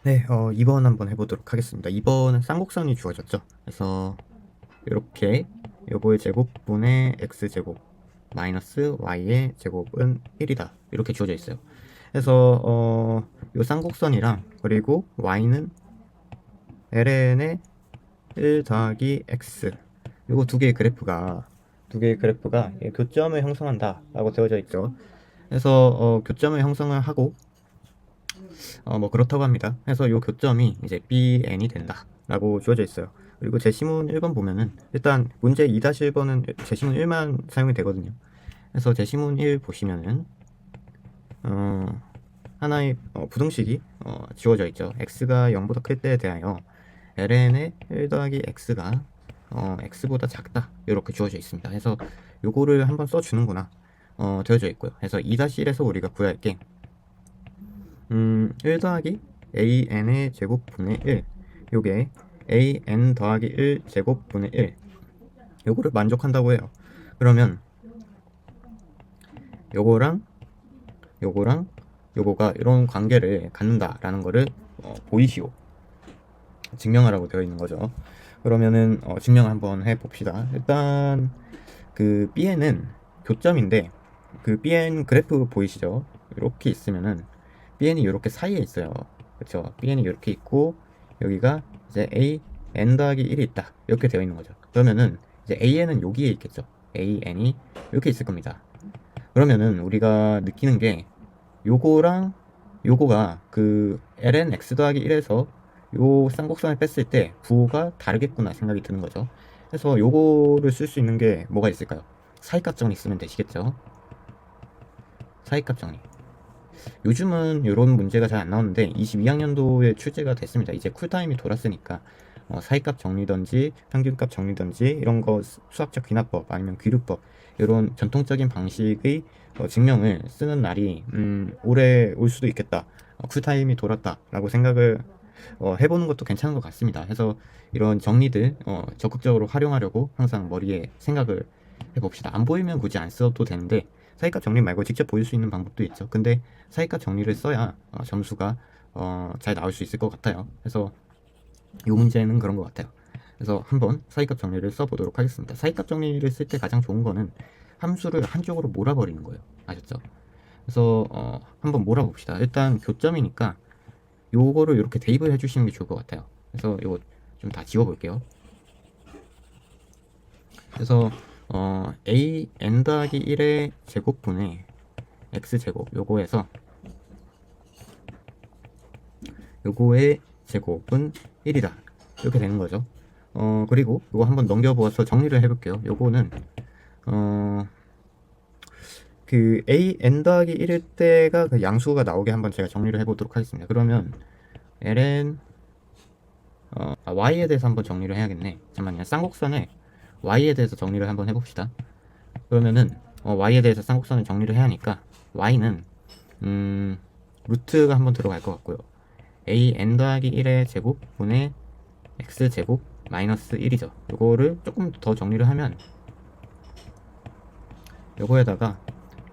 네, 2번 한번 해보도록 하겠습니다. 2번은 쌍곡선이 주어졌죠. 그래서 이렇게 요거의 제곱분의 x제곱 마이너스 y의 제곱은 1이다. 이렇게 주어져 있어요. 그래서 요 쌍곡선이랑 그리고 y는 ln의 1 더하기 x 요거 두 개의 그래프가 교점을 형성한다 라고 되어져 있죠. 그래서 교점을 형성을 하고 뭐 그렇다고 합니다. 그래서 요 교점이 이제 BN이 된다 라고 주어져 있어요. 그리고 제시문 1번 보면은 일단 문제 2-1번은 제시문 1만 사용이 되거든요. 그래서 제시문 1 보시면은 하나의 부등식이 지워져 있죠. x가 0보다 클 때에 대하여 ln의 1 더하기 x가 x보다 작다 이렇게 주어져 있습니다. 그래서 요거를 한번 써주는구나 되어져 있고요. 그래서 2-1에서 우리가 구할 게 1 더하기 an의 제곱분의 1 요게 an 더하기 1 제곱분의 1 요거를 만족한다고 해요. 그러면 요거랑 요거랑 요거가 이런 관계를 갖는다라는 거를 보이시오 증명하라고 되어 있는 거죠. 그러면은 증명을 한번 해봅시다. 일단 그 Bn은 교점인데 그 Bn 그래프 보이시죠? 이렇게 있으면은 Bn이 이렇게 사이에 있어요. 그렇죠? Bn이 이렇게 있고 여기가 이제 A n 더하기 1이 있다 이렇게 되어 있는 거죠. 그러면은 이제 AN은 여기에 있겠죠. AN이 이렇게 있을 겁니다. 그러면은 우리가 느끼는 게 요거랑 요거가 그 ln x 더하기 1에서 요 쌍곡선을 뺐을 때 부호가 다르겠구나 생각이 드는 거죠. 그래서 요거를 쓸 수 있는 게 뭐가 있을까요? 사이값 정리 쓰면 되시겠죠. 사이값 정리. 요즘은 이런 문제가 잘 안 나오는데 22학년도에 출제가 됐습니다. 이제 쿨타임이 돌았으니까 사이값 정리든지 평균값 정리든지 이런 거 수학적 귀납법 아니면 귀류법 이런 전통적인 방식의 증명을 쓰는 날이 올해 올 수도 있겠다. 쿨타임이 돌았다라고 생각을 해보는 것도 괜찮은 것 같습니다. 그래서 이런 정리들 적극적으로 활용하려고 항상 머리에 생각을 해봅시다. 안 보이면 굳이 안 써도 되는데 사이값 정리 말고 직접 보일 수 있는 방법도 있죠. 근데 사이값 정리를 써야 점수가 잘 나올 수 있을 것 같아요. 그래서 이 문제는 그런 것 같아요. 그래서 한번 사이값 정리를 써보도록 하겠습니다. 사이값 정리를 쓸 때 가장 좋은 거는 함수를 한쪽으로 몰아버리는 거예요. 아셨죠? 그래서 한번 몰아봅시다. 일단 교점이니까 요거를 이렇게 대입을 해주시는 게 좋을 것 같아요. 그래서 이거 좀 다 지워볼게요. 그래서 a n 더하기 1의 제곱분의 x제곱 요거에서 요거의 제곱은 1이다 이렇게 되는 거죠. 그리고 요거 한번 넘겨보아서 정리를 해볼게요. 요거는 그 a n 더하기 1일 때가 그 양수가 나오게 한번 제가 정리를 해보도록 하겠습니다. 그러면 ln y에 대해서 한번 정리를 해야겠네. 잠깐만요. 쌍곡선에 y에 대해서 정리를 한번 해봅시다. 그러면은 y에 대해서 쌍곡선을 정리를 해야 하니까 y는 루트가 한번 들어갈 것 같고요. a n 더하기 1의 제곱분의 x 제곱 마이너스 1이죠. 요거를 조금 더 정리를 하면 요거에다가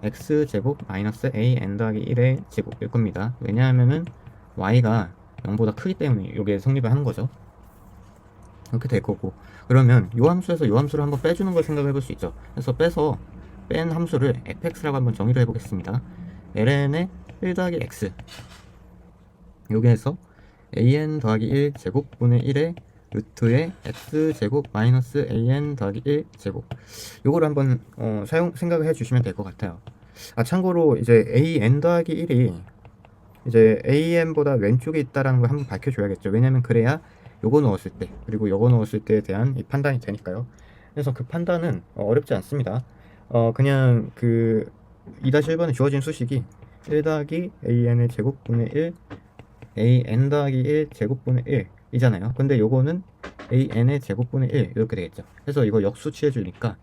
x 제곱 마이너스 a n 더하기 1의 제곱일 겁니다. 왜냐하면은 y가 0보다 크기 때문에 요게 성립을 하는 거죠. 이렇게 될 거고, 그러면 요 함수에서 요 함수를 한번 빼주는 걸 생각해 볼 수 있죠. 그래서 뺀 함수를 fx라고 한번 정의를 해보겠습니다. ln의 1 더하기 x 여기에서 an 더하기 1 제곱분의 1의 루트의 x 제곱 마이너스 an 더하기 1 제곱 요거를 한번 생각을 해 주시면 될 것 같아요. 참고로 이제 an 더하기 1이 이제 an보다 왼쪽에 있다라는 걸 한번 밝혀줘야겠죠. 왜냐면 그래야 요거 넣었을 때 그리고 요거 넣었을 때에 대한 이 판단이 되니까요. 그래서 그 판단은 어렵지 않습니다. 그냥 그 2-1번에 주어진 수식이 1 더하기 an의 제곱분의 1 an 더하기 1 제곱분의 1 이잖아요. 근데 요거는 an의 제곱분의 1 이렇게 되겠죠. 그래서 이거 역수 취해주니까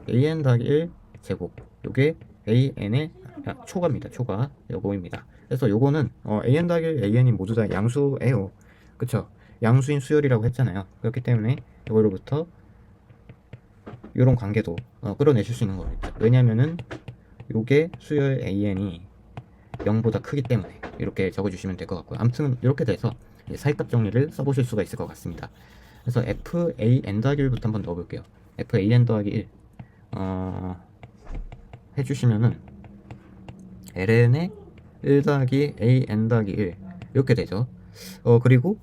an 더하기 1 제곱 요게 an의 초과입니다. 초과 요거입니다. 그래서 요거는 an 더하기 1 an이 모두 다 양수예요. 그쵸? 양수인 수열이라고 했잖아요. 그렇기 때문에 이거로부터 이런 관계도 끌어내실 수 있는 거겠죠. 왜냐면은 요게 수열 an이 0보다 크기 때문에 이렇게 적어주시면 될 것 같고요. 아무튼 이렇게 돼서 사이값 정리를 써보실 수가 있을 것 같습니다. 그래서 FAN 더하기 1부터 한번 넣어볼게요. FAN 더하기 1 해주시면은 ln에 1 더하기 an 더하기 1 이렇게 되죠. 그리고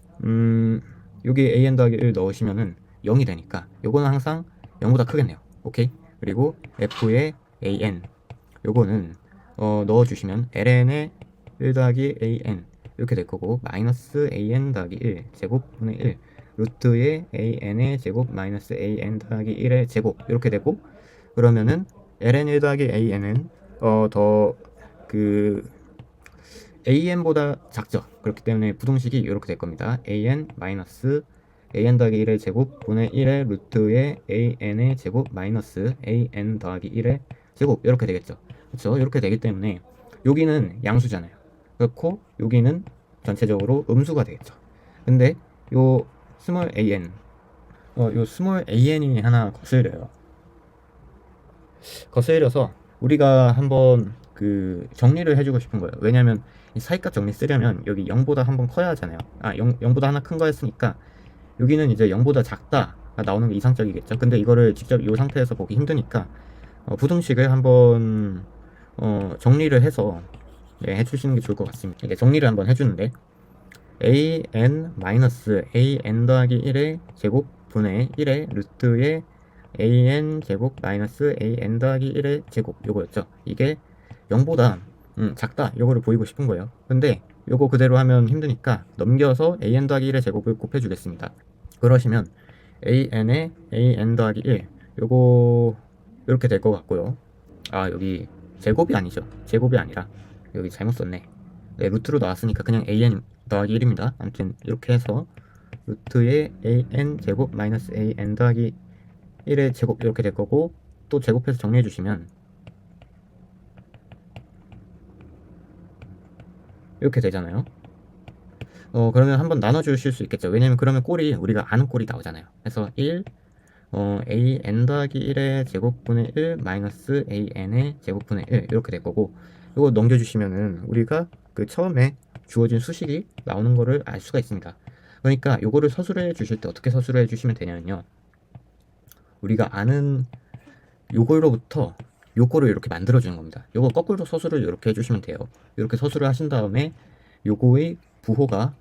여기 an 더하기 1 넣으시면은 0이 되니까 요거는 항상 0보다 크겠네요. 오케이. 그리고 f의 an 요거는 넣어주시면 ln에 1 더하기 an 이렇게 될 거고 마이너스 an 더하기 1 제곱분의 1 루트의 an의 제곱 마이너스 an 더하기 1의 제곱 이렇게 되고 그러면은 ln 1 더하기 an은 더 an보다 작죠. 그렇기 때문에 부등식이 이렇게 될 겁니다. an 마이너스 an 더하기 1의 제곱 분의 1의 루트의 an의 제곱 마이너스 an 더하기 1의 제곱 이렇게 되겠죠. 그렇죠? 이렇게 되기 때문에 여기는 양수잖아요. 그렇고 여기는 전체적으로 음수가 되겠죠. 근데 요 스몰 an 요 스몰 an이 하나 거슬려서 우리가 한번 정리를 해주고 싶은 거예요. 왜냐면 이 사이값 정리 쓰려면 여기 0보다 한번 커야 하잖아요. 0보다 하나 큰 거였으니까 여기는 이제 0보다 작다가 나오는 게 이상적이겠죠. 근데 이거를 직접 이 상태에서 보기 힘드니까 부등식을 한번 정리를 해서 해주시는 게 좋을 것 같습니다. 이게 정리를 한번 해주는데 an 마이너스 an 더하기 1의 제곱 분의 1의 루트의 an 제곱 마이너스 an 더하기 1의 제곱 요거였죠. 이게 0보다 작다 요거를 보이고 싶은 거예요. 근데 요거 그대로 하면 힘드니까 넘겨서 an 더하기 1의 제곱을 곱해 주겠습니다. 그러시면 an에 an 더하기 1 요거 이렇게 될 것 같고요. 여기 제곱이 아니죠. 제곱이 아니라 여기 잘못 썼네. 네, 루트로 나왔으니까 그냥 an 더하기 1입니다. 아무튼 이렇게 해서 루트의 an 제곱 마이너스 an 더하기 1의 제곱 이렇게 될 거고 또 제곱해서 정리해 주시면 이렇게 되잖아요. 그러면 한번 나눠 주실 수 있겠죠. 왜냐면 그러면 꼴이 우리가 아는 꼴이 나오잖아요. 그래서 1 an 더하기 1의 제곱분의 1 마이너스 an의 제곱분의 1 이렇게 될 거고 이거 넘겨주시면은 우리가 처음에 주어진 수식이 나오는 거를 알 수가 있습니다. 그러니까 요거를 서술해 주실 때 어떻게 서술해 주시면 되냐면요. 우리가 아는 요걸로부터 요거를 이렇게 만들어 주는 겁니다. 요거 거꾸로 서술을 이렇게 해주시면 돼요. 이렇게 서술을 하신 다음에 요거의 부호가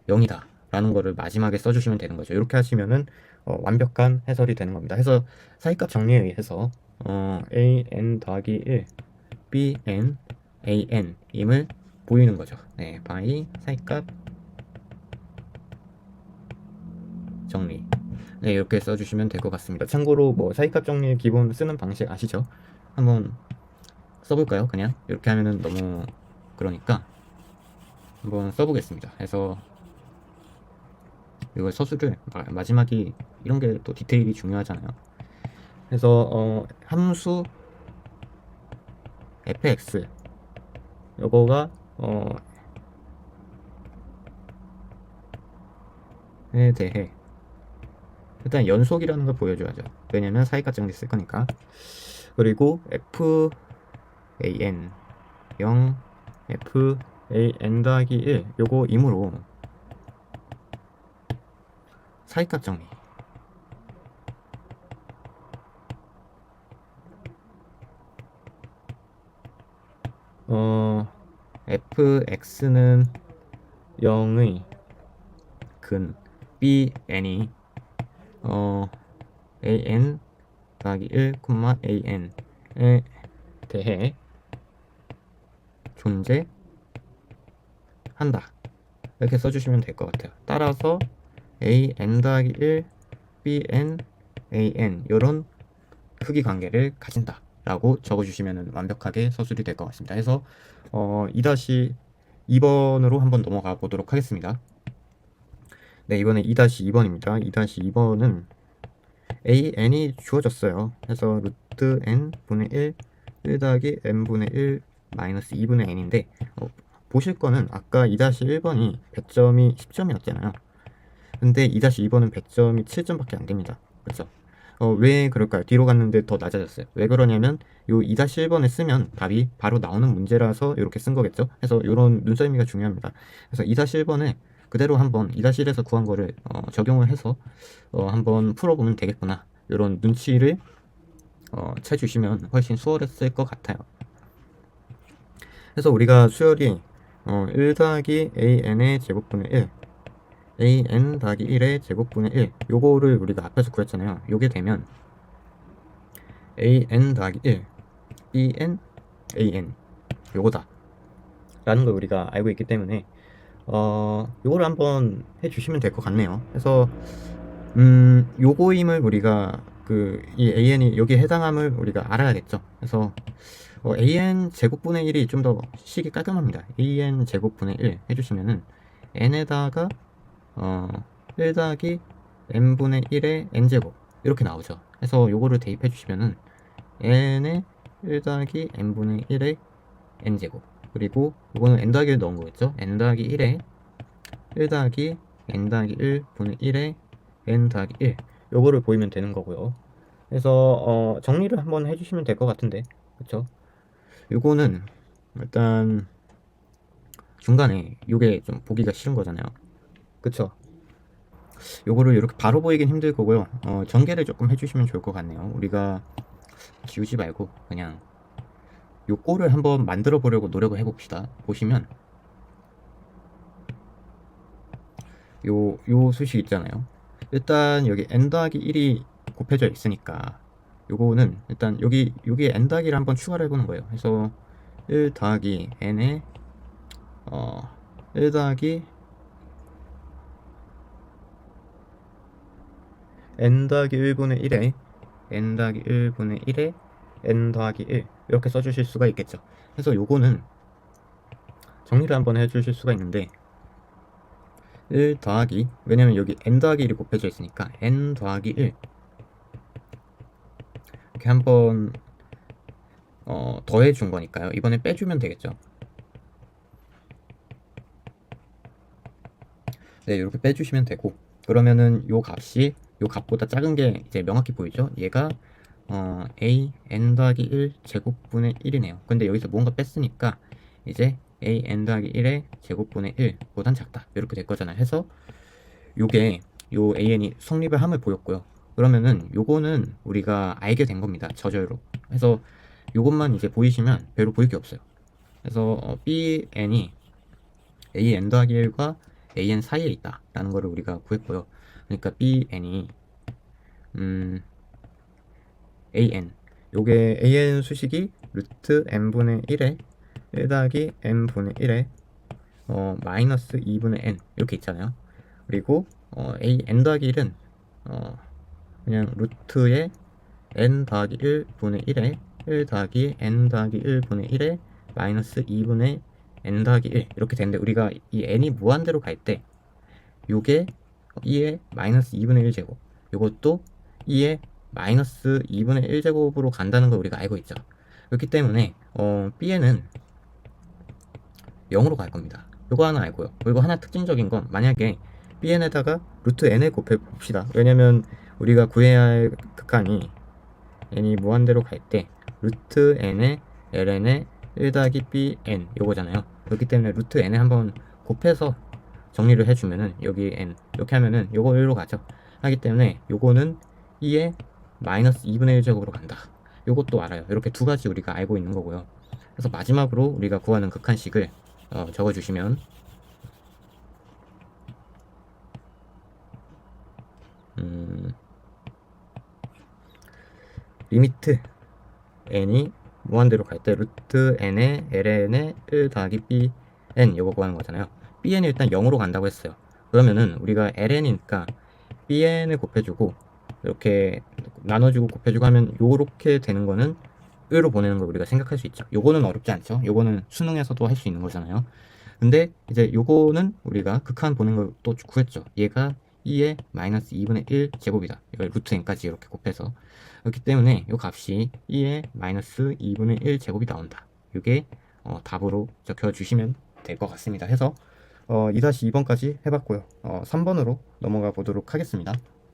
0이다 라는 거를 마지막에 써주시면 되는 거죠. 이렇게 하시면은 완벽한 해설이 되는 겁니다. 해서 사이값 정리에 의해서 an 더하기 1 bn an 임을 보이는 거죠. 네, by 사이값 정리. 네, 이렇게 써주시면 될 것 같습니다. 참고로 뭐 사이값 정리 기본 쓰는 방식 아시죠? 한번 써볼까요? 그냥 이렇게 하면은 너무 그러니까 한번 써보겠습니다. 해서 이걸 서술을 마지막이 이런 게 또 디테일이 중요하잖아요. 그래서 함수 fx 요거가 에 대해 일단 연속이라는 걸 보여줘야죠. 왜냐면 사이값 정리 쓸 거니까. 그리고 fan 0 fan 더하기 1 요거 임으로 사이값 정리 fx는 0의 근 bn이 an 더하기 1, an에 대해 존재한다 이렇게 써주시면 될 것 같아요. 따라서 an 더하기 1, bn, an 이런 크기 관계를 가진다 라고 적어주시면 완벽하게 서술이 될 것 같습니다. 해서 2-2번으로 한번 넘어가 보도록 하겠습니다. 네, 이번에 2-2번입니다. 2-2번은 an이 주어졌어요. 해서 루트 n 분의 1 더하기 n분의 1 마이너스 2분의 n인데 보실 거는 아까 2-1번이 100점이 10점이었잖아요. 근데 2-2번은 100점이 7점밖에 안 됩니다. 그렇죠? 왜 그럴까요? 뒤로 갔는데 더 낮아졌어요. 왜 그러냐면 요 2-1번에 쓰면 답이 바로 나오는 문제라서 이렇게 쓴 거겠죠. 그래서 이런 눈썰미가 중요합니다. 그래서 2-1번에 그대로 한번 2-1에서 구한 거를 적용을 해서 한번 풀어보면 되겠구나, 이런 눈치를 채주시면 훨씬 수월했을 것 같아요. 그래서 우리가 수열이 1 더하기 an의 제곱분의 1, an 더하기 1의 제곱분의 1, 요거를 우리가 앞에서 구했잖아요. 요게 되면 an 더하기 1 bn an 요거다 라는 걸 우리가 알고 있기 때문에 요거를 한번 해주시면 될 것 같네요. 그래서 요거임을 우리가 이 an이 여기에 해당함을 우리가 알아야겠죠. 그래서 an 제곱분의 1이 좀 더 식이 깔끔합니다. an 제곱분의 1 해주시면은 n에다가 1 더하기 n분의 1의 n제곱 이렇게 나오죠. 그래서 요거를 대입해 주시면은 n의 1 더하기 n분의 1의 n제곱, 그리고 요거는 n 더하기 1 넣은 거겠죠. n 더하기 1에 1 더하기 n 더하기 1분의 1에 n 더하기 1, 요거를 보이면 되는 거고요. 그래서 정리를 한번 해주시면 될 것 같은데, 그쵸? 요거는 일단 중간에 요게 좀 보기가 싫은 거잖아요, 그쵸? 요거를 이렇게 바로 보이긴 힘들 거고요. 전개를 조금 해주시면 좋을 것 같네요. 우리가 지우지 말고 그냥 요 꼴을 한번 만들어 보려고 노력을 해봅시다. 보시면 요 수식 있잖아요. 일단 여기 n 더하기 1이 곱해져 있으니까 요거는 일단 여기에 n 더하기를 한번 추가를 해보는 거예요. 그래서 1 더하기 n에 1 더하기 n 더하기 1분의 1에 n 더하기 1분의 1에 n 더하기 1 이렇게 써주실 수가 있겠죠. 그래서 요거는 정리를 한번 해주실 수가 있는데 1 더하기, 왜냐면 여기 n 더하기 1이 곱해져 있으니까 n 더하기 1 이렇게 한번 더해 준 거니까요. 이번에 빼주면 되겠죠. 네, 이렇게 빼주시면 되고, 그러면은 요 값보다 작은 게 이제 명확히 보이죠. 얘가 a n 더하기 1 제곱분의 1이네요. 근데 여기서 뭔가 뺐으니까 이제 a n 더하기 1의 제곱분의 1보단 작다, 이렇게 될 거잖아요. 해서 요게 요 an이 성립의 함을 보였고요. 그러면은 요거는 우리가 알게 된 겁니다, 저절로. 해서 요것만 이제 보이시면 별로 보일 게 없어요. 그래서 bn이 an 더하기 1과 an 사이에 있다 라는 거를 우리가 구했고요. 그러니까 bn이 an, 요게 an 수식이 루트 n분의 1에 1 더하기 n분의 1에 마이너스 2분의 n 이렇게 있잖아요. 그리고 n 더하기 1은 그냥 루트에 n 더하기 1분의 1에 1 더하기 n 더하기 1분의 1에 마이너스 2분의 n 더하기 1 이렇게 되는데, 우리가 이 n이 무한대로 갈 때 요게 2의 마이너스 2분의 1제곱, 요것도 2의 마이너스 2분의 1제곱으로 간다는 걸 우리가 알고 있죠. 그렇기 때문에 bn은 0으로 갈 겁니다. 요거 하나 알고요. 그리고 하나 특징적인 건, 만약에 bn에다가 루트 n을 곱해 봅시다. 왜냐면 우리가 구해야 할 극한이 n이 무한대로 갈 때 루트 n에 ln에 1 더하기 bn 요거잖아요. 그렇기 때문에 루트 n에 한번 곱해서 정리를 해주면은 여기 n 이렇게 하면은 요거 1로 가죠. 하기 때문에 요거는 2의 마이너스 2분의 1제곱으로 간다, 요것도 알아요. 이렇게 두 가지 우리가 알고 있는 거고요. 그래서 마지막으로 우리가 구하는 극한식을 적어주시면 리미트 n이 무한대로 갈 때 루트 n에 ln에 1 더하기 bn 요거 구하는 거잖아요. bn이 일단 0으로 간다고 했어요. 그러면은 우리가 ln이니까 bn을 곱해주고 이렇게 나눠주고 곱해주고 하면 요렇게 되는 거는 1로 보내는 걸 우리가 생각할 수 있죠. 요거는 어렵지 않죠. 요거는 수능에서도 할 수 있는 거잖아요. 근데 이제 요거는 우리가 극한 보는 걸 또 구했죠. 얘가 2의 마이너스 2분의 1 제곱이다. 이걸 루트 n까지 이렇게 곱해서. 그렇기 때문에 요 값이 2의 마이너스 2분의 1 제곱이 나온다. 이게 답으로 적혀주시면 될 것 같습니다. 해서 2-2번까지 해봤고요. 3번으로 넘어가 보도록 하겠습니다.